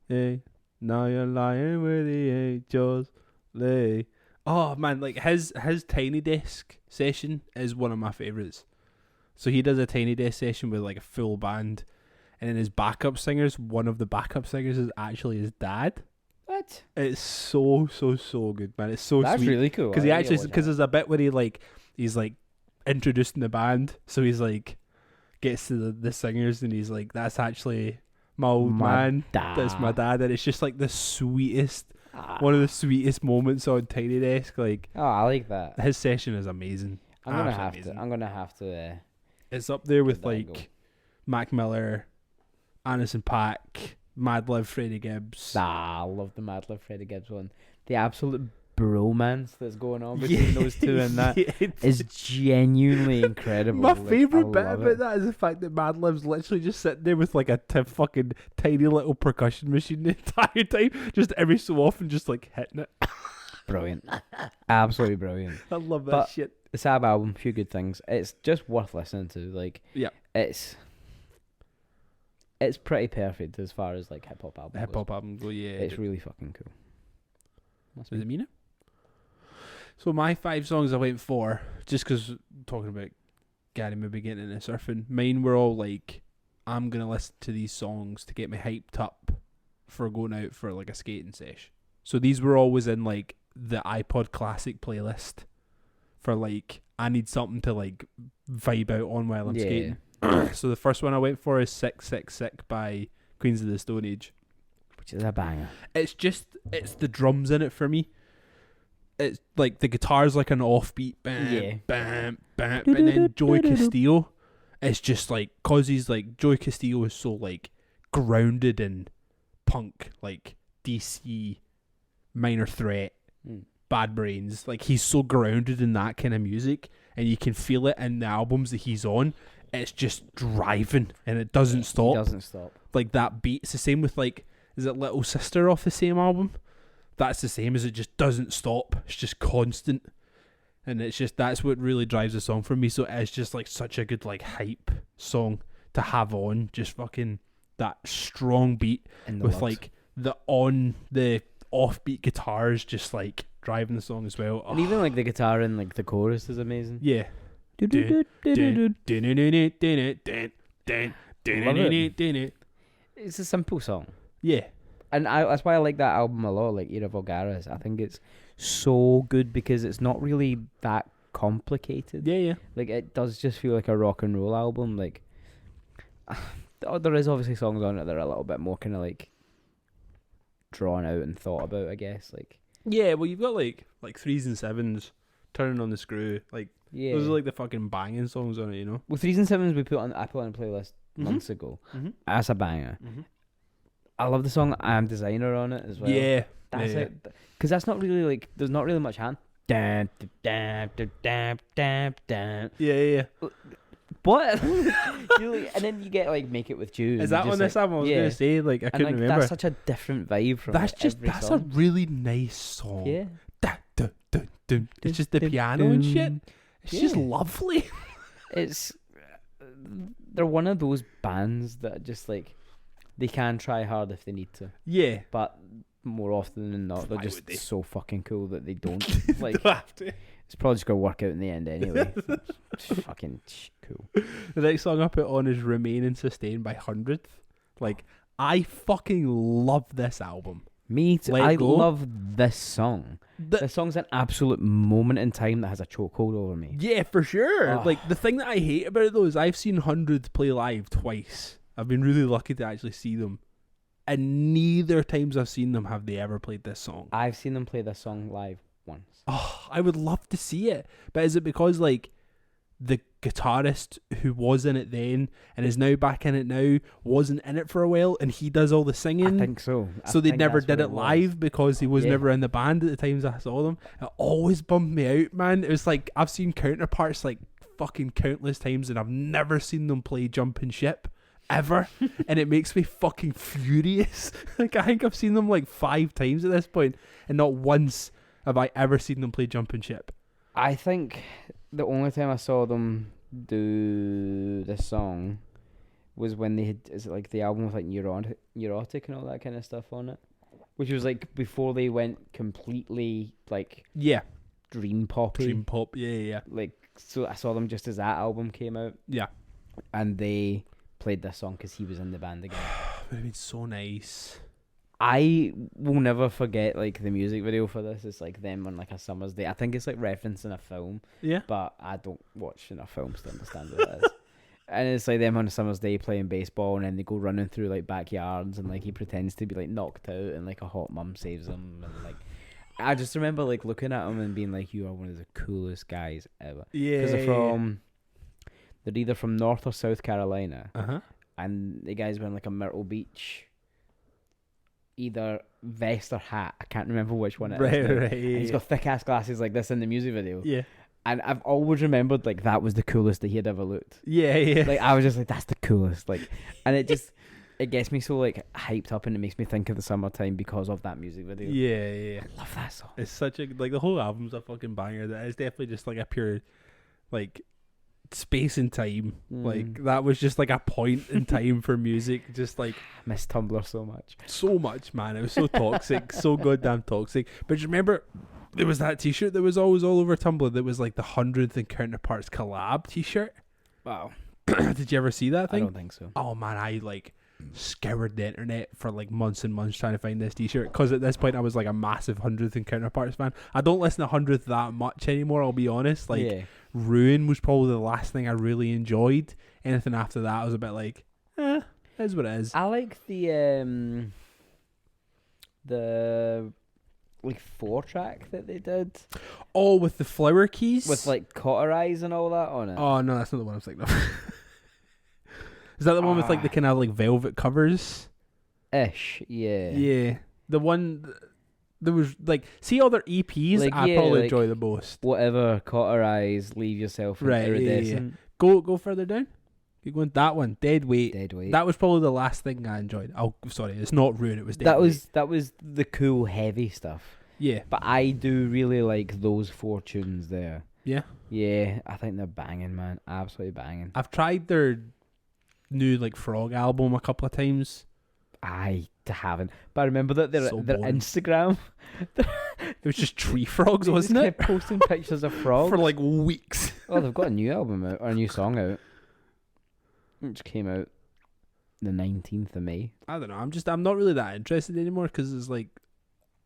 Hey, now you're lying where the angels lay. Oh man, like his Tiny Desk session is one of my favorites. So he does a Tiny Desk session with like a full band, and then his backup singers, one of the backup singers is actually his dad. What? It's so good, man. It's so That's sweet. really cool. Because there's a bit where he's like introducing the band, so he's like gets to the singers and he's like, that's actually my old man. Dad. That's my dad, and it's just like the sweetest, one of the sweetest moments on Tiny Desk. Like, oh, I like that. his session is amazing. I'm gonna Absolutely have to. It's up there with give that a go. like Mac Miller, Anderson .Paak, Madlib, Freddie Gibbs. I love the Madlib Freddie Gibbs one. The absolute bromance that's going on between those two and that is genuinely incredible. My Like, favourite I bit love about it. that is the fact that Madlib's literally just sitting there with like a fucking tiny little percussion machine the entire time, just every so often just like hitting it. Brilliant. Absolutely brilliant. I love that But- shit. The Sab album, few good things. It's just worth listening to. Like, Yeah. It's pretty perfect as far as like hip hop album. Hip hop album go, yeah. It's really fucking cool. That's Is it me now? So my 5 songs I went for, just because talking about Gary maybe getting into surfing, mine were all like, I'm going to listen to these songs to get me hyped up for going out for like a skating sesh. So these were always in like the iPod Classic playlist for like, I need something to like vibe out on while I'm skating. So the first one I went for is Sick Sick Sick by Queens of the Stone Age. Which is a banger. It's the drums in it for me. It's like the guitar's like an offbeat bam, bam, bam, and then Joey Castillo, it's just like, cause he's like, Joey Castillo is so like grounded in punk, like DC, Minor Threat, Bad Brains, like he's so grounded in that kind of music, and you can feel it in the albums that he's on. It's just driving, and it doesn't stop. It doesn't stop. Like that beat. It's the same with like, is it Little Sister off the same album? That's the same as it just doesn't stop. It's just constant, and it's just that's what really drives the song for me. So it's just like such a good like hype song to have on. Just fucking that strong beat with like the offbeat guitars, just like driving the song as well. And even like the guitar in like the chorus is amazing. Yeah. It's a simple song. Yeah. And that's why I like that album a lot, like Era Vulgaris. I think it's so good because it's not really that complicated. Yeah. Like, it does just feel like a rock and roll album. Like, there is obviously songs on it that are a little bit more kind of like drawn out and thought about, I guess. Like, Yeah, well, you've got like threes and sevens, turning on the screw. Like, yeah, those are like the fucking banging songs on it, you know? well, threes and sevens I put on a playlist months ago. Mm-hmm. That's a banger. Mm-hmm. I love the song "I Am Designer" on it as well. Yeah. That's yeah. it. Because that's not really like, there's not really much hand. Dun, dun, dun, dun, dun, dun. Yeah. What? And then you get like "Make It With You." Is that on this album? I was gonna say, like, I couldn't remember. That's such a different vibe from. That's like, just every that's song. a really nice song. Yeah. Dun, dun, dun, dun. It's just the piano and shit. It's just lovely. It's they're one of those bands that just like they can try hard if they need to, Yeah. but more often than not, they're Why just would they? so fucking cool that they don't. Like, Don't have to. it's probably just gonna work out in the end anyway. It's fucking cool. The next song I put on is "Remain and Sustain" by 100th. Like, I fucking love this album. Me too. Let It I Go. love this song. This song's an absolute moment in time that has a chokehold over me. Yeah, for sure. Oh. Like, the thing that I hate about it though is I've seen 100th play live twice. I've been really lucky to actually see them, and neither times I've seen them have they ever played this song. I've seen them play this song live once. Oh, I would love to see it, but is it because like the guitarist who was in it then and is now back in it now wasn't in it for a while and he does all the singing? I think so. So they never did it live because he was never in the band at the times I saw them. It always bummed me out, man. It was like I've seen Counterparts like fucking countless times and I've never seen them play Jumping Ship ever, and it makes me fucking furious. Like, I think I've seen them like 5 times at this point and not once have I ever seen them play Jumping Ship. I think the only time I saw them do this song was when they had, is it like the album with like neurotic and all that kind of stuff on it, which was like before they went completely like dream poppy. Dream pop, yeah. Like, so I saw them just as that album came out. Yeah. And they played this song because he was in the band again. It would have been so nice. I will never forget like the music video for this. It's like them on like a summer's day. I think it's like referencing a film. Yeah. But I don't watch enough films to understand what it is. And it's like them on a summer's day playing baseball, and then they go running through like backyards, and like he pretends to be like knocked out, and like a hot mum saves him, and like I just remember like looking at him and being like, "You are one of the coolest guys ever." Yeah. Because they're either from North or South Carolina, and the guy's wearing like a Myrtle Beach, either vest or hat. I can't remember which one it is. Right. And he's got thick ass glasses like this in the music video. Yeah. And I've always remembered like that was the coolest that he had ever looked. Yeah. Like, I was just like, that's the coolest. Like, and it just it gets me so like hyped up, and it makes me think of the summertime because of that music video. Yeah. I love that song. It's such a like the whole album's a fucking banger. That is definitely just like a pure like space and time. Like, that was just like a point in time for music. Just like, I miss Tumblr so much, man. It was so toxic, so goddamn toxic. But you remember, there was that T-shirt that was always all over Tumblr that was like the 100th and Counterparts collab T-shirt. Wow. Did you ever see that thing? I don't think so. Oh man, I like scoured the internet for like months and months trying to find this T-shirt, because at this point I was like a massive 100th and Counterparts fan. I don't listen to 100th that much anymore, I'll be honest. Like, Ruin was probably the last thing I really enjoyed. Anything after that I was a bit like, it is what it is. I like the like 4-track that they did. Oh, with the flower keys? With like cauterize and all that on it. Oh no, that's not the one I'm thinking of. Is that the one with like the kind of like velvet covers? Ish, yeah. Yeah. The one there was like, see all their EPs, like, I probably like, enjoy the most. Whatever, cauterize, leave yourself iridescent. Yeah. Go further down. Keep going. That one, Dead Weight. Dead Weight. That was probably the last thing I enjoyed. Oh, sorry, it's not Ruin. It was Dead Weight. Weight. That was the cool heavy stuff. Yeah. But I do really like those 4 tunes there. Yeah. Yeah, I think they're banging, man. Absolutely banging. I've tried their new like Frog album a couple of times. I haven't, but I remember that their boring. Instagram. It was just tree frogs, wasn't they it? kept posting pictures of frogs for like weeks. Oh, they've got a new album out, or a new song out, which came out the 19th of May. I don't know. I'm not really that interested anymore, because it's like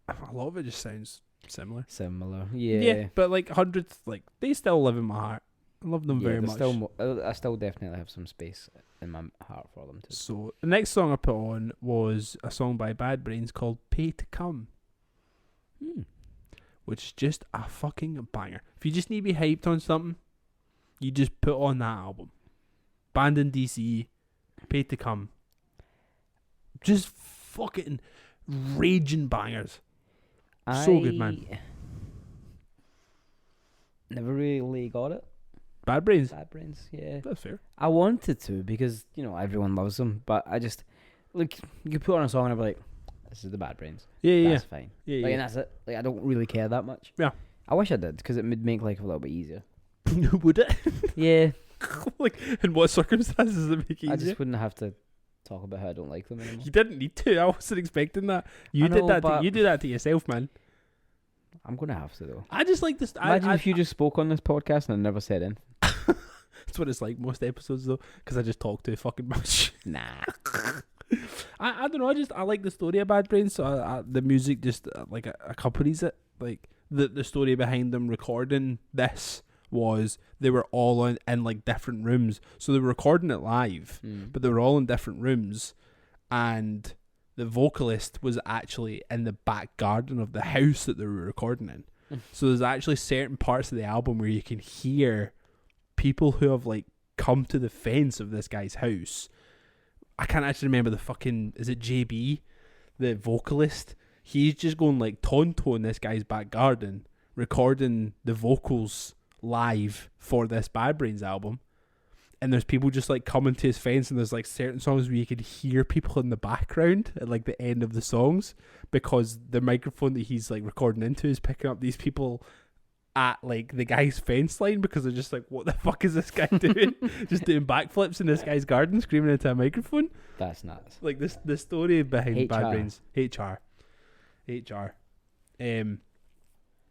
a lot of it just sounds Similar. Yeah. But like Hundreds, like they still live in my heart. I love them very much. I still definitely have some space in my heart for them too. So the next song I put on was a song by Bad Brains called "Pay to Come," which is just a fucking banger. If you just need to be hyped on something, you just put on that album. Band in DC, "Pay to Come." Just fucking raging bangers. So good, man. Never really got it. Bad Brains. Yeah. That's fair. I wanted to because, everyone loves them, but I just, you could put on a song and I'd be like, this is the Bad Brains. Yeah, That's fine. Yeah, And that's it. I don't really care that much. Yeah. I wish I did because it would make life a little bit easier. Would it? Yeah. Like, in what circumstances does it make it easier? I just wouldn't have to talk about how I don't like them anymore. You didn't need to. I wasn't expecting that. You do that to yourself, man. I'm going to have to, though. I just like this. Imagine if you just spoke on this podcast and I never said anything. That's what it's like most episodes, though, because I just talk too fucking much. Nah. I don't know. I like the story of Bad Brains, so the music just accompanies it. Like the story behind them recording this was they were all in like different rooms, so they were recording it live, but they were all in different rooms, and the vocalist was actually in the back garden of the house that they were recording in. So there's actually certain parts of the album where you can hear people who have like come to the fence of this guy's house. I can't actually remember the fucking, is it JB, the vocalist? He's just going like tonto in this guy's back garden, recording the vocals live for this Bad Brains album. And there's people just like coming to his fence, and there's like certain songs where you could hear people in the background at like the end of the songs, because the microphone that he's like recording into is picking up these people at like the guy's fence line, because they're just like, what the fuck is this guy doing? Just doing backflips in this guy's garden, screaming into a microphone. That's nuts. Like the story behind HR. Bad Brains, HR.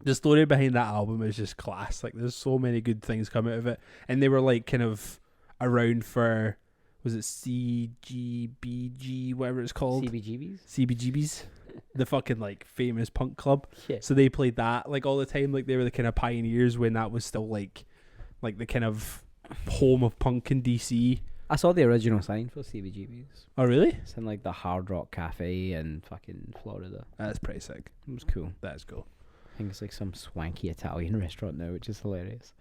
The story behind that album is just class. Like there's so many good things come out of it, and they were like kind of around for, was it CGBG, whatever it's called? CBGBs. The fucking like famous punk club. Yeah. So they played that like all the time. Like they were the kind of pioneers when that was still like the kind of home of punk in DC. I saw the original sign for CBGBs. Oh really? It's in like the Hard Rock Cafe in fucking Florida. That's pretty sick. It was cool. That's cool. I think it's like some swanky Italian restaurant now, which is hilarious.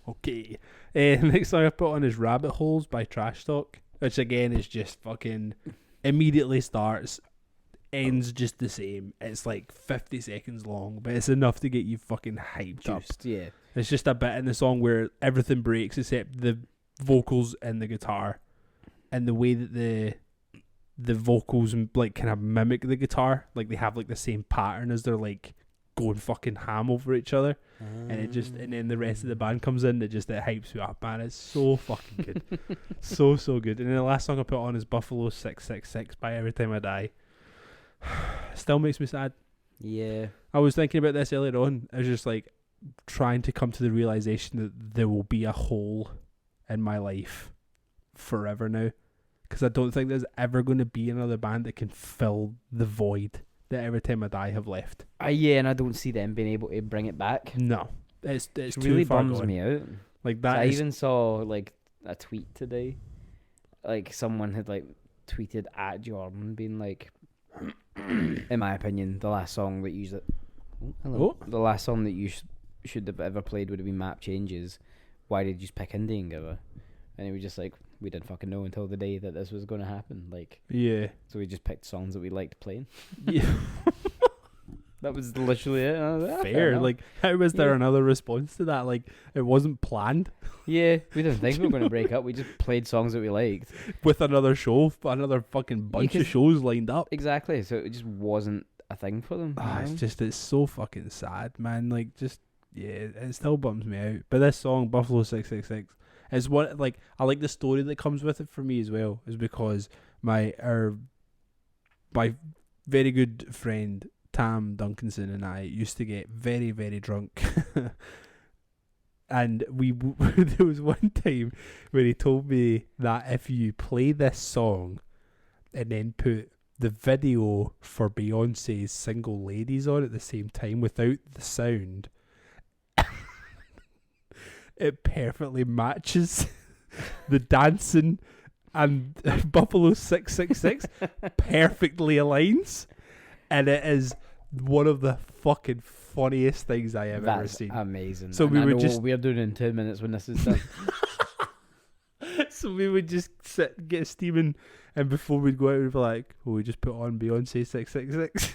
Okay. Next song I put on is Rabbit Holes by Trash Talk, which again is just fucking immediately starts, ends just the same. It's like 50 seconds long, but it's enough to get you fucking hyped up. Yeah. It's just a bit in the song where everything breaks except the vocals and the guitar, and the way that the vocals like kind of mimic the guitar, like they have like the same pattern as they're like going fucking ham over each other, and it just, and then the rest of the band comes in, it hypes you up, man. It's so fucking good. so good. And then the last song I put on is Buffalo 666 by Every Time I Die. Still makes me sad. Yeah. I was thinking about this earlier on. I was just like trying to come to the realization that there will be a hole in my life forever now, because I don't think there's ever going to be another band that can fill the void that Every Time I Die have left. Yeah, and I don't see them being able to bring it back. No, it's It too really far bums gone. me out. Like that. I even saw like a tweet today, like someone had like tweeted at Jordan being like, in my opinion, the last song that you the last song that you should have ever played would have been Map Changes. Why did you just pick Indian Giver? And he was just like, we didn't fucking know until the day that this was going to happen. Like, yeah. So we just picked songs that we liked playing. Yeah. That was literally it. Fair. Like, how was there another response to that? Like, it wasn't planned. Yeah, we didn't think we were going to break up. We just played songs that we liked. With another show, another fucking bunch of shows lined up. Exactly. So it just wasn't a thing for them. It's so fucking sad, man. Like, just, yeah, it still bums me out. But this song, Buffalo 666, is what, like, I like the story that comes with it for me as well, is because my very good friend Tam Duncanson and I used to get very, very drunk. And there was one time where he told me that if you play this song and then put the video for Beyonce's Single Ladies on at the same time without the sound, it perfectly matches the dancing, and Buffalo 666 perfectly aligns, and it is one of the fucking funniest things I have ever seen. Amazing. So and we I would know just what we're doing in 2 minutes when this is done. So we would just sit, get steaming, and before we'd go out, we'd be like, "Well, we just put on Beyonce 666."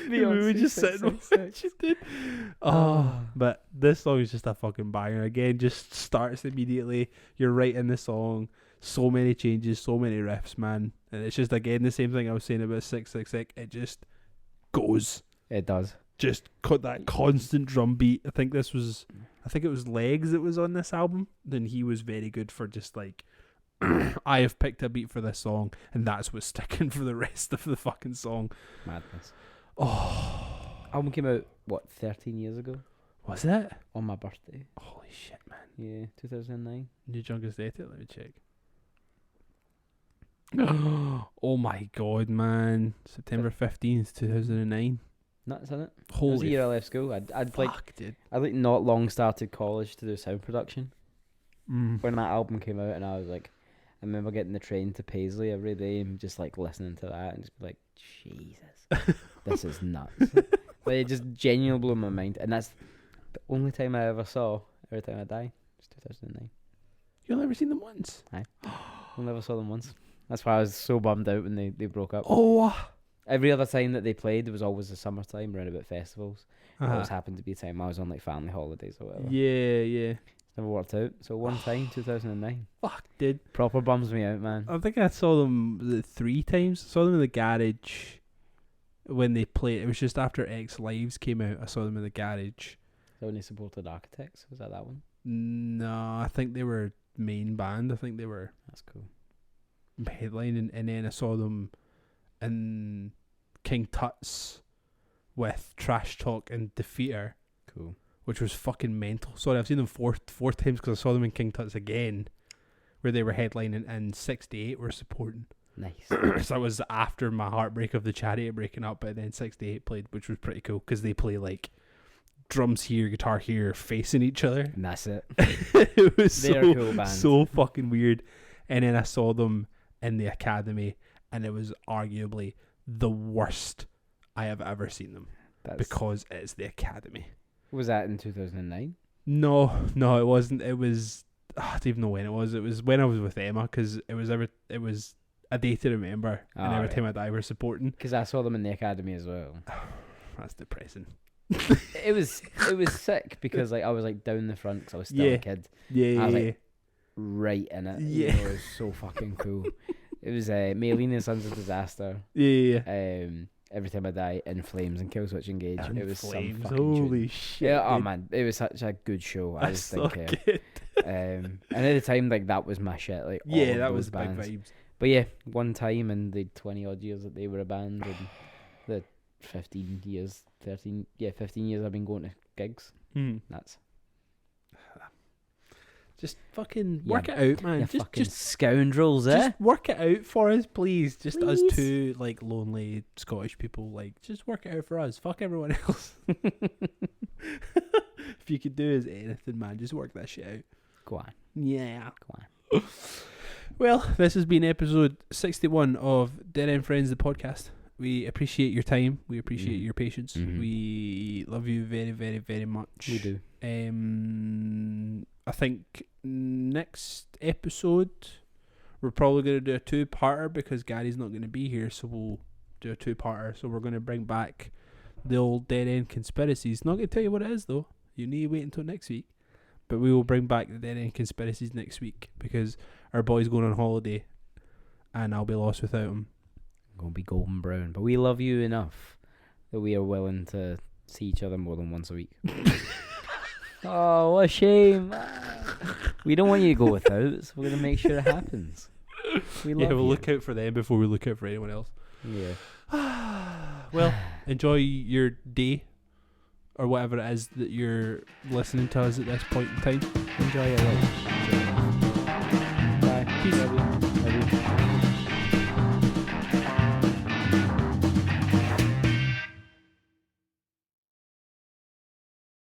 We would just sit and watch it. But this song is just a fucking banger. Again, just starts immediately. You're right in the song. So many changes, so many riffs, man. And it's just, again, the same thing I was saying about 666. It just goes. It does. Just cut that constant drum beat. I think it was Legs that was on this album. Then he was very good for just like, I have picked a beat for this song, and that's what's sticking for the rest of the fucking song. Madness. Oh, Album came out, 13 years ago? Was it? On my birthday. Holy shit, man. Yeah, 2009. New Jungle Static, let me check. Oh my god, man. September 15th, 2009. Nuts, isn't it? Holy it was the year I left school. I'd dude. I'd not long started college to do sound production. Mm. When that album came out, and I was like, I remember getting the train to Paisley every day and just like listening to that and just be like, Jesus, this is nuts. But it just genuinely blew my mind, and that's the only time I ever saw Every Time I Die. It's 2009. You've never seen them once? I never saw them once. That's why I was so bummed out when they broke up. Oh. Every other time that they played, there was always the summertime around about festivals. It Uh-huh. always happened to be a time I was on like family holidays or whatever. Yeah. Never worked out. So one time, 2009. Fuck, dude. Proper bums me out, man. I think I saw them 3 times. I saw them in the garage when they played. It was just after X Lives came out. I saw them in the garage. So when they supported Architects, was that one? No, I think they were main band. I think they were That's cool. headlining, and then I saw them in King Tut's with Trash Talk and Defeater. Cool. Which was fucking mental. Sorry, I've seen them four times because I saw them in King Tut's again, where they were headlining, and 68 were supporting. Nice. So that was after my heartbreak of the Chariot breaking up, but then 68 played, which was pretty cool because they play like drums here, guitar here, facing each other. And that's it. It was They're a cool band. so fucking weird. And then I saw them in the Academy, and it was arguably the worst I have ever seen them. Because it's the Academy. Was that in 2009? No, it wasn't. It was, I don't even know when it was. It was when I was with Emma, because it was a day to remember, and Every Time I Die were supporting. Because I saw them in the Academy as well. That's depressing. It was sick because like I was like down the front because I was still a kid. Yeah, I was like right in it. Yeah. It was so fucking cool. It was Maylene and Sons of Disaster. Yeah. Every Time I Die, In Flames, and Killswitch Engage. And it was Flames, some fucking holy tune. shit. Yeah, oh dude. man, it was such a good show. I just so think. good. And at the time, like that was my shit. Like all Yeah, of that those was bands. big vibes. But yeah, one time in the 20 odd years that they were a band, and the 15 years I've been going to gigs. That's just fucking work it out, man. Just scoundrels, eh? Just work it out for us, please. Just us Please. two, like, lonely Scottish people. Like, just work it out for us. Fuck everyone else. If you could do is anything, man, just work that shit out. Go on. Yeah. Go on. Well, this has been episode 61 of Dead End Friends, the podcast. We appreciate your time. We appreciate your patience. Mhm. We love you very, very, very much. We do. I think next episode we're probably going to do a 2-parter because Gary's not going to be here, so we'll do a 2-parter. So we're going to bring back the old Dead End Conspiracies. Not going to tell you what it is, though. You need to wait until next week. But we will bring back the Dead End Conspiracies next week because our boy's going on holiday and I'll be lost without him. Gonna be golden brown, but we love you enough that we are willing to see each other more than once a week. Oh, what a shame! We don't want you to go without, so we're gonna make sure it happens. We love We'll you. look out for them before we look out for anyone else. Yeah. Well, enjoy your day or whatever it is that you're listening to us at this point in time. Enjoy your life.